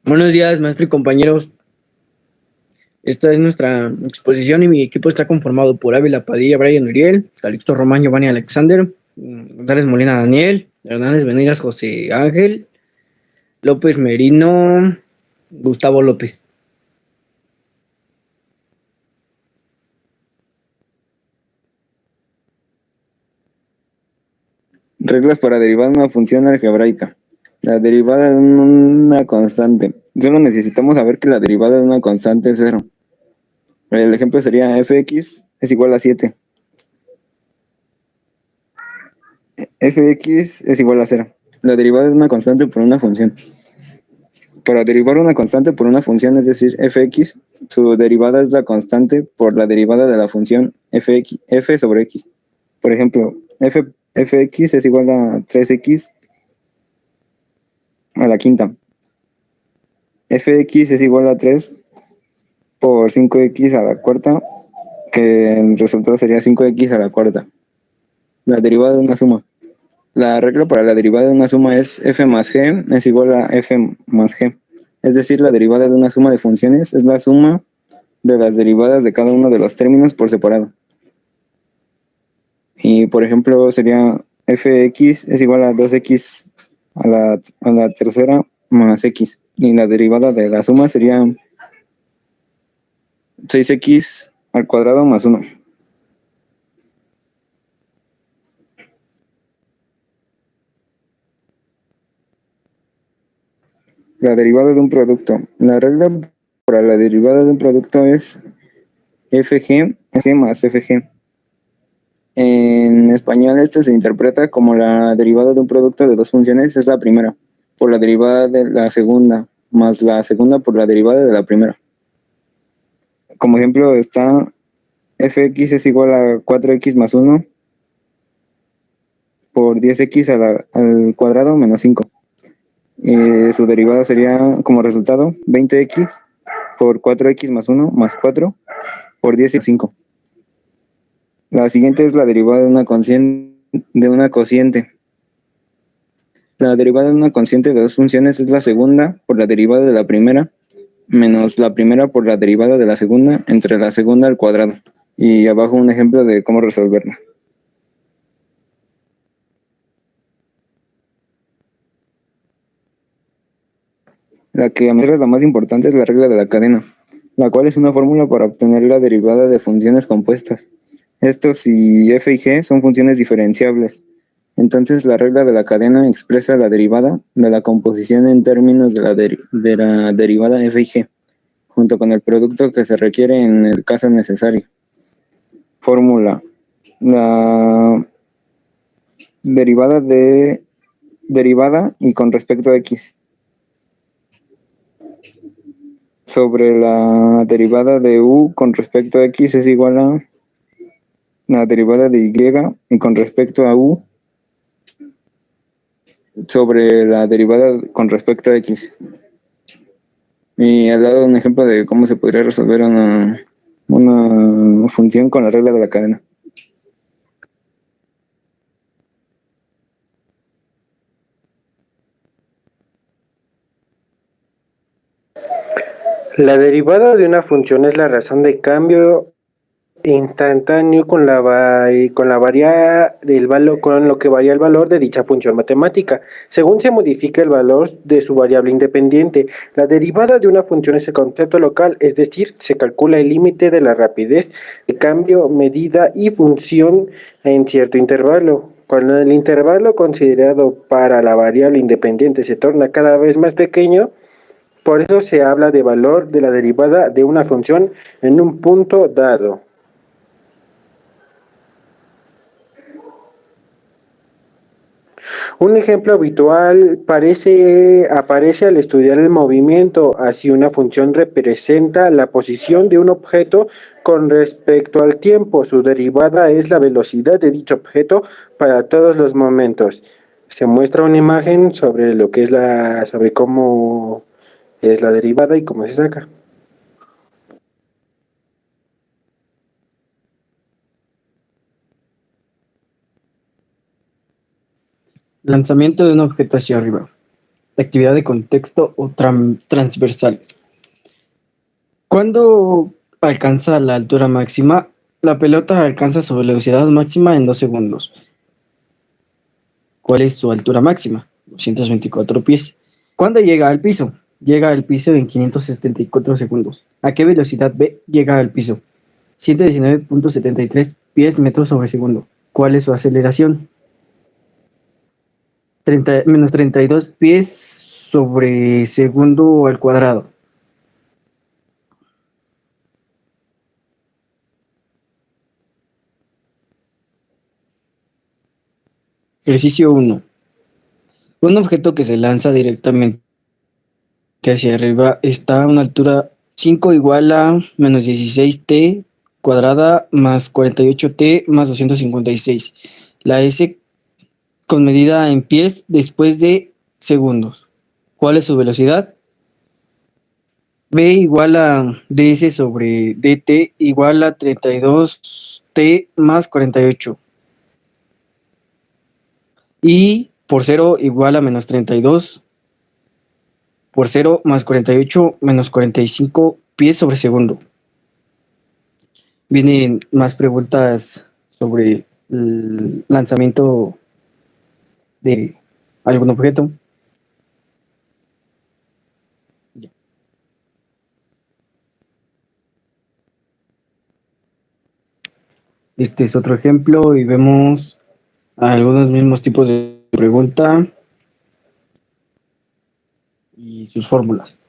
Buenos días, maestro y compañeros. Esta es nuestra exposición y mi equipo está conformado por Ávila Padilla, Brian Uriel, Calixto Román, Giovanni Alexander, González Molina Daniel, Hernández Venegas José Ángel, López Merino, Gustavo López. Reglas para derivar una función algebraica. La derivada de una constante. Solo necesitamos saber que la derivada de una constante es cero. El ejemplo sería fx es igual a 7. Fx es igual a 0. La derivada de una constante por una función. Para derivar una constante por una función, es decir, fx, su derivada es la constante por la derivada de la función f sobre x. Por ejemplo, fx es igual a 3x a la quinta. Fx es igual a 3 por 5x a la cuarta, que el resultado sería 5x a la cuarta. La derivada de una suma. La regla para la derivada de una suma es f más g es igual a f más g. Es decir, la derivada de una suma de funciones es la suma de las derivadas de cada uno de los términos por separado. Y por ejemplo sería fx es igual a 2x a la tercera más x. Y la derivada de la suma sería 6x al cuadrado más 1. La derivada de un producto. La regla para la derivada de un producto es fg más fg. En español esto se interpreta como la derivada de un producto de dos funciones es la primera por la derivada de la segunda más la segunda por la derivada de la primera. Como ejemplo está fx es igual a 4x más 1 por 10x al cuadrado menos 5. Su derivada sería como resultado 20x por 4x más 1 más 4 por 10 y 5. La siguiente es la derivada de una cociente. La derivada de una cociente de dos funciones es la segunda por la derivada de la primera menos la primera por la derivada de la segunda entre la segunda al cuadrado. Y abajo un ejemplo de cómo resolverla. La que a mí es la más importante es la regla de la cadena, la cual es una fórmula para obtener la derivada de funciones compuestas. Esto si f y g son funciones diferenciables. Entonces la regla de la cadena expresa la derivada de la composición en términos de la derivada f y g, junto con el producto que se requiere en el caso necesario. Fórmula. La derivada y con respecto a x sobre la derivada de u con respecto a x es igual a la derivada de y con respecto a u sobre la derivada con respecto a x. Y al lado un ejemplo de cómo se podría resolver una función con la regla de la cadena. La derivada de una función es la razón de cambio instantáneo con lo que varía el valor de dicha función matemática, según se modifica el valor de su variable independiente. La derivada de una función es el concepto local, es decir, se calcula el límite de la rapidez de cambio, medida y función en cierto intervalo. Cuando el intervalo considerado para la variable independiente se torna cada vez más pequeño, por eso se habla de valor de la derivada de una función en un punto dado. Un ejemplo habitual aparece al estudiar el movimiento. Así, una función representa la posición de un objeto con respecto al tiempo. Su derivada es la velocidad de dicho objeto para todos los momentos. Se muestra una imagen sobre sobre cómo es la derivada y cómo se saca. Lanzamiento de un objeto hacia arriba. actividad de contexto o transversales. Cuando alcanza la altura máxima, la pelota alcanza su velocidad máxima en 2 segundos. ¿Cuál es su altura máxima? 224 pies. ¿Cuándo llega al piso? Llega al piso en 574 segundos. ¿A qué velocidad B llega al piso? 119.73 pies metros sobre segundo. ¿Cuál es su aceleración? Menos 32 pies sobre segundo al cuadrado. Ejercicio 1. Un objeto que se lanza directamente hacia arriba está a una altura 5 igual a menos 16t cuadrada más 48t más 256. La S con medida en pies después de segundos. ¿Cuál es su velocidad? B igual a ds sobre dt igual a 32t más 48. Y por 0 igual a menos 32 por 0 más 48 menos 45 pies sobre segundo. Vienen más preguntas sobre el lanzamiento de algún objeto. Este es otro ejemplo y vemos algunos mismos tipos de pregunta y sus fórmulas.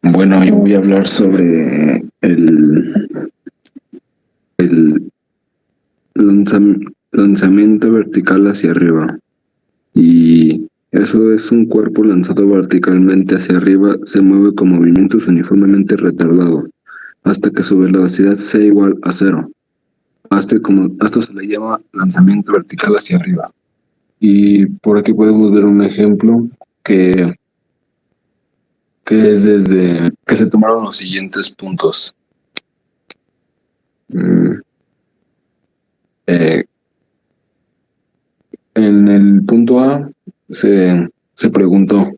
Bueno, yo voy a hablar sobre el lanzamiento vertical hacia arriba. Y eso es un cuerpo lanzado verticalmente hacia arriba, se mueve con movimientos uniformemente retardados, hasta que su velocidad sea igual a cero. Esto se le llama lanzamiento vertical hacia arriba. Y por aquí podemos ver un ejemplo que es que se tomaron los siguientes puntos. En el punto A se preguntó,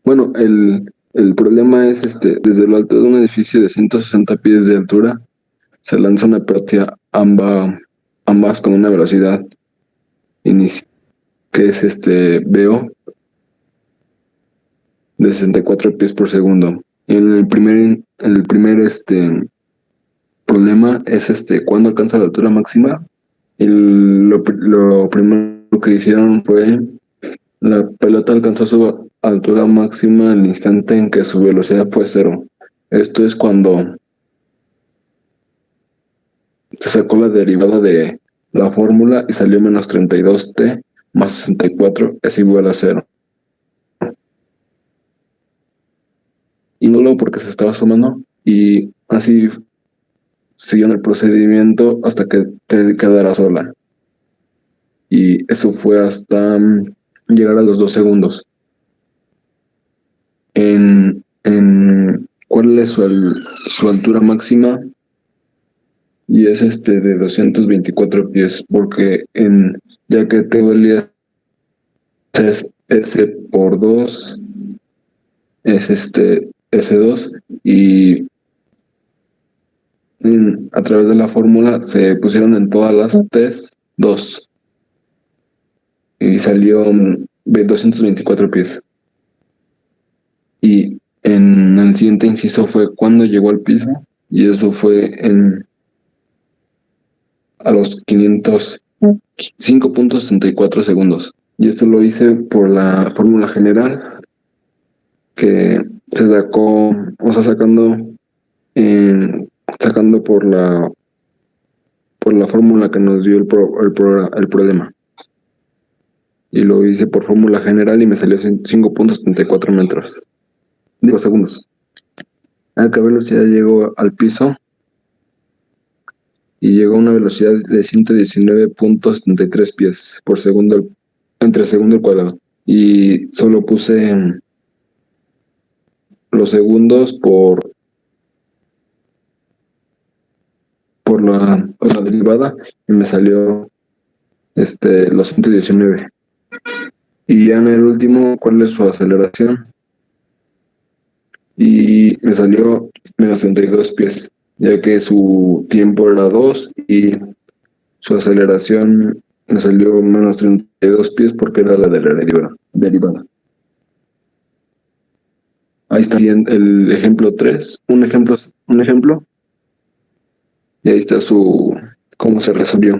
bueno, el problema es desde lo alto de un edificio de 160 pies de altura se lanza una pelota ambas con una velocidad inicial que es VO de 64 pies por segundo. En el primer problema es cuando alcanza la altura máxima. Lo primero que hicieron fue la pelota alcanzó su altura máxima al instante en que su velocidad fue cero. Esto es cuando se sacó la derivada de la fórmula y salió menos 32t más 64 es igual a cero. Y no luego porque se estaba sumando y así siguieron el procedimiento hasta que te quedara sola. Y eso fue hasta llegar a los 2 segundos. ¿Cuál es su altura máxima? Y es de 224 pies, porque ya que te valía es S por 2, es S2, y a través de la fórmula se pusieron en todas las T's 2 y salió 224 pies. Y en el siguiente inciso fue cuando llegó al piso, y eso fue a los 5.64 segundos. Y esto lo hice por la fórmula general que se sacó, o sea, sacando por la fórmula que nos dio el problema. Y lo hice por fórmula general y me salió 5.74 metros. Digo, segundos. ¿A qué velocidad llegó al piso? Y llegó a una velocidad de 119.73 pies por segundo entre segundo al cuadrado. Y solo puse los segundos por por la derivada y me salió los 119. Y ya en el último, ¿cuál es su aceleración? Y me salió menos 32 pies, ya que su tiempo era 2 y su aceleración me salió menos 32 pies porque era la de la derivada. Ahí está el ejemplo 3, un ejemplo, y ahí está cómo se resolvió.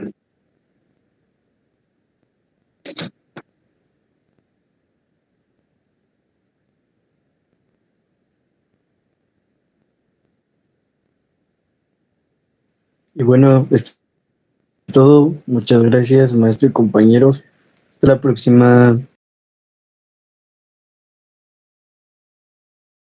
Y bueno, es todo. Muchas gracias, maestro y compañeros. Hasta la próxima.